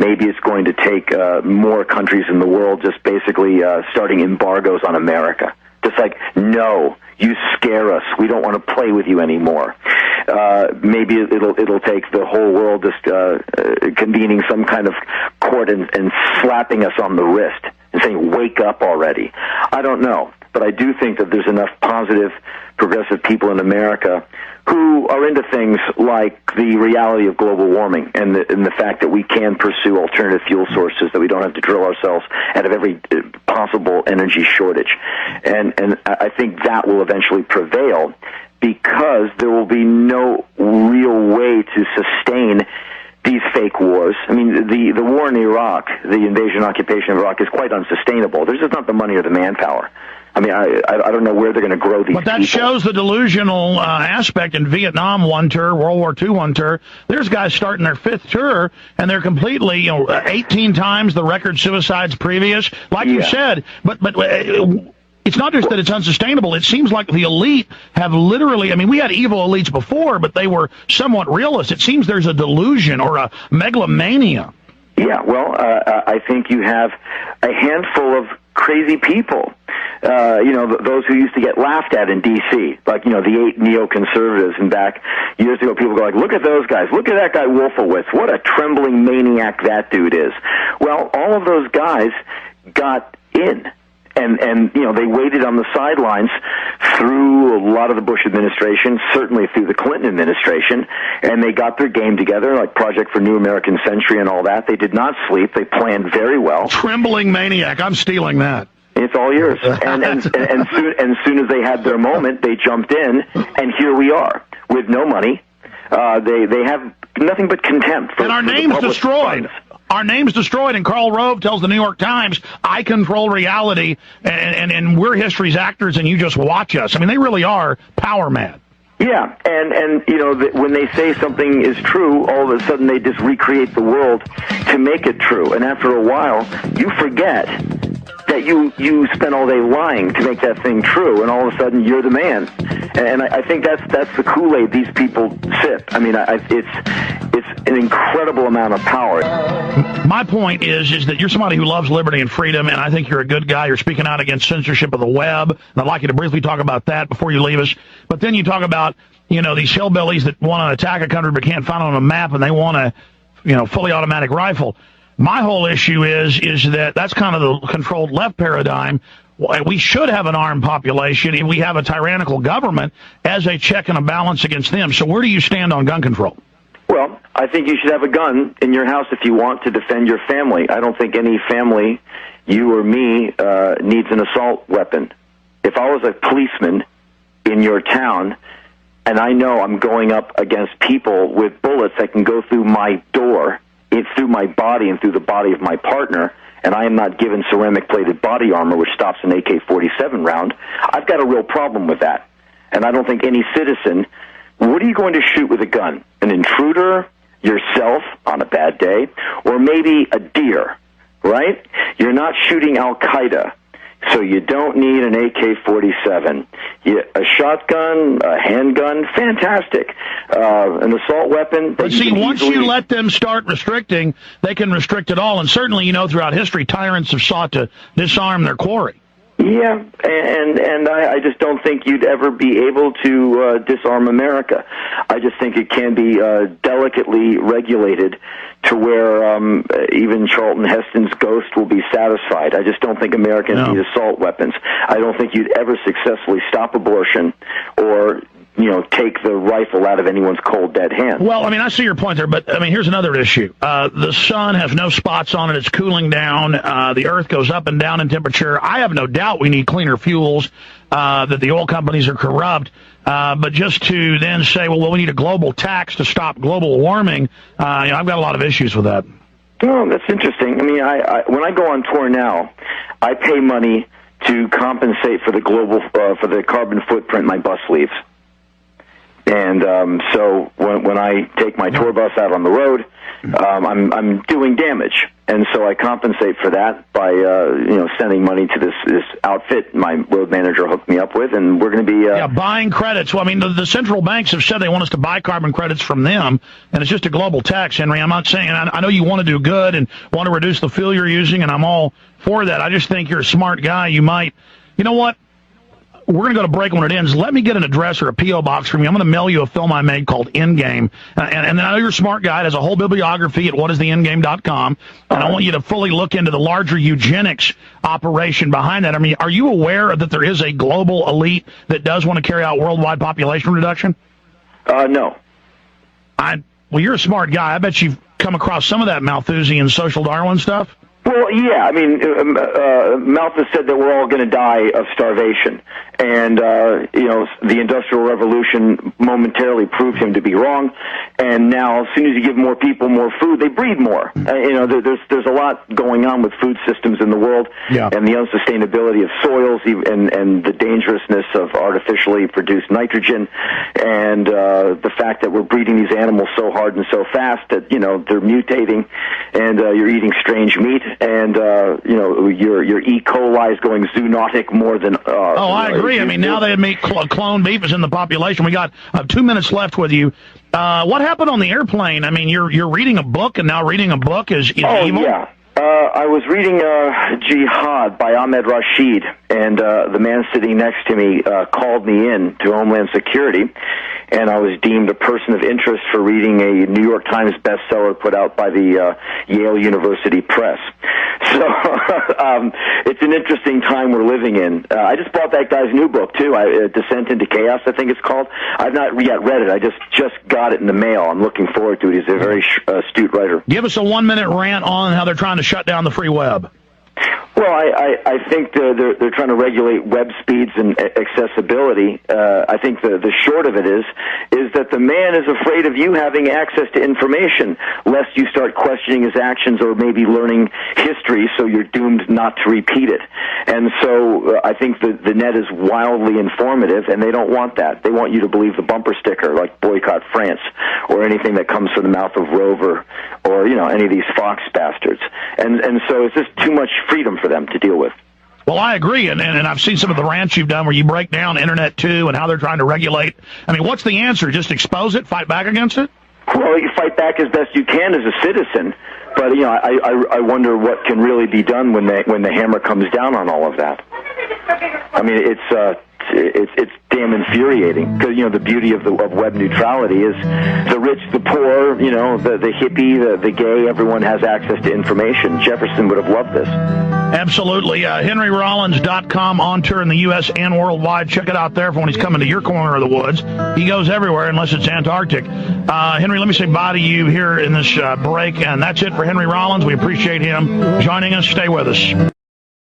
Maybe it's going to take more countries in the world just basically starting embargoes on America. Just like, no, you scare us. We don't want to play with you anymore. Maybe it'll take the whole world just convening some kind of court and slapping us on the wrist and saying, wake up already. I don't know. But I do think that there's enough positive, progressive people in America who are into things like the reality of global warming and the fact that we can pursue alternative fuel sources, that we don't have to drill ourselves out of every possible energy shortage. And I think that will eventually prevail because there will be no real way to sustain these fake wars. I mean, the war in Iraq, the invasion and occupation of Iraq, is quite unsustainable. There's just not the money or the manpower. I mean, I don't know where they're going to grow these. But that people. shows the delusional aspect. In Vietnam, one tour, World War II, one tour. There's guys starting their fifth tour, and they're completely, 18 times the record suicides previous. Like you said, but it's not just that it's unsustainable. It seems like the elite have literally, I mean, we had evil elites before, but they were somewhat realist. It seems there's a delusion or a megalomania. Yeah, well, I think you have a handful of crazy people. Those who used to get laughed at in D.C., like, the 8 neoconservatives, and back years ago, people go like, look at those guys, look at that guy Wolfowitz, what a trembling maniac that dude is. Well, all of those guys got in. And they waited on the sidelines through a lot of the Bush administration, certainly through the Clinton administration, and they got their game together, like Project for New American Century and all that. They did not sleep. They planned very well. Trembling maniac. I'm stealing that. It's all yours. And soon as they had their moment, they jumped in, and here we are with no money. They have nothing but contempt for, and our for name's the public destroyed. funds. Our name's destroyed, and Karl Rove tells the New York Times, I control reality, and we're history's actors, and you just watch us. I mean, they really are power mad. Yeah, and when they say something is true, all of a sudden they just recreate the world to make it true. And after a while, you forget that you spent all day lying to make that thing true, and all of a sudden you're the man. And I think that's the Kool-Aid these people sip. I mean, it's an incredible amount of power. My point is that you're somebody who loves liberty and freedom, and I think you're a good guy. You're speaking out against censorship of the web, and I'd like you to briefly talk about that before you leave us. But then you talk about, these hillbillies that want to attack a country but can't find it on a map, and they want a, fully automatic rifle. My whole issue is that that's kind of the controlled left paradigm. We should have an armed population, and we have a tyrannical government as a check and a balance against them. So where do you stand on gun control? Well, I think you should have a gun in your house if you want to defend your family. I don't think any family, you or me, needs an assault weapon. If I was a policeman in your town, and I know I'm going up against people with bullets that can go through my door, through my body and through the body of my partner, and I am not given ceramic-plated body armor, which stops an AK-47 round, I've got a real problem with that. And I don't think any citizen, what are you going to shoot with a gun? An intruder, yourself on a bad day, or maybe a deer, right? You're not shooting Al-Qaeda, so you don't need an AK-47. A shotgun, a handgun, fantastic. An assault weapon. But see, once you let them start restricting, they can restrict it all. And certainly, throughout history, tyrants have sought to disarm their quarry. Yeah, and I just don't think you'd ever be able to disarm America. I just think it can be delicately regulated to where even Charlton Heston's ghost will be satisfied. I just don't think Americans need assault weapons. I don't think you'd ever successfully stop abortion or take the rifle out of anyone's cold, dead hand. Well, I see your point there, but, here's another issue. The sun has no spots on it. It's cooling down. The earth goes up and down in temperature. I have no doubt we need cleaner fuels, that the oil companies are corrupt. But just to then say, well, we need a global tax to stop global warming, I've got a lot of issues with that. Oh, that's interesting. I when I go on tour now, I pay money to compensate for the global, for the carbon footprint my bus leaves. And so when I take my tour bus out on the road, I'm doing damage, and so I compensate for that by sending money to this outfit my road manager hooked me up with, and we're going to be buying credits. Well, I mean, the central banks have said they want us to buy carbon credits from them, and it's just a global tax, Henry. I'm not saying I know you want to do good and want to reduce the fuel you're using, and I'm all for that. I just think you're a smart guy. You might, you know what? We're going to go to break when it ends. Let me get an address or a P.O. box from you. I'm going to mail you a film I made called Endgame. And then I know you're a smart guy. It has a whole bibliography at whatistheendgame.com. And I want you to fully look into the larger eugenics operation behind that. I mean, are you aware that there is a global elite that does want to carry out worldwide population reduction? No. Well, you're a smart guy. I bet you've come across some of that Malthusian social Darwin stuff. Well, yeah. I mean, Malthus said that we're all going to die of starvation, and the Industrial Revolution momentarily proved him to be wrong. And now, as soon as you give more people more food, they breed more. There's a lot going on with food systems in the world, and the unsustainability of soils, and the dangerousness of artificially produced nitrogen, and the fact that we're breeding these animals so hard and so fast that they're mutating, and you're eating strange meat. And your E. coli is going zoonotic more than. I agree. I mean, now they admit clone beef is in the population. We got 2 minutes left with you. What happened on the airplane? I mean, you're reading a book, and now reading a book is evil. Yeah. I was reading Jihad by Ahmed Rashid, and the man sitting next to me called me in to Homeland Security, and I was deemed a person of interest for reading a New York Times bestseller put out by the Yale University Press. So it's an interesting time we're living in. I just bought that guy's new book, too, Descent into Chaos, I think it's called. I've not yet read it. I just got it in the mail. I'm looking forward to it. He's a very astute writer. Give us a 1-minute rant on how they're trying to shut down the free web. Well, I think they're trying to regulate web speeds and accessibility. I think the short of it is that the man is afraid of you having access to information, lest you start questioning his actions or maybe learning history, so you're doomed not to repeat it. And so I think the net is wildly informative, and they don't want that. They want you to believe the bumper sticker, like boycott France, or anything that comes from the mouth of Rover, or any of these Fox bastards. And so it's just too much freedom for them to deal with. Well, I agree, and I've seen some of the rants you've done where you break down Internet 2 and how they're trying to regulate. I mean, what's the answer? Just expose it? Fight back against it? Well, you fight back as best you can as a citizen, but I wonder what can really be done when the hammer comes down on all of that. I mean, it's damn infuriating, because the beauty of web neutrality is the rich, the poor, the hippie, the gay, everyone has access to information. Jefferson would have loved this. Absolutely. HenryRollins.com, on tour in the U.S. and worldwide. Check it out there for when he's coming to your corner of the woods. He goes everywhere unless it's Antarctic. Henry, let me say bye to you here in this break, and that's it for Henry Rollins. We appreciate him joining us. Stay with us.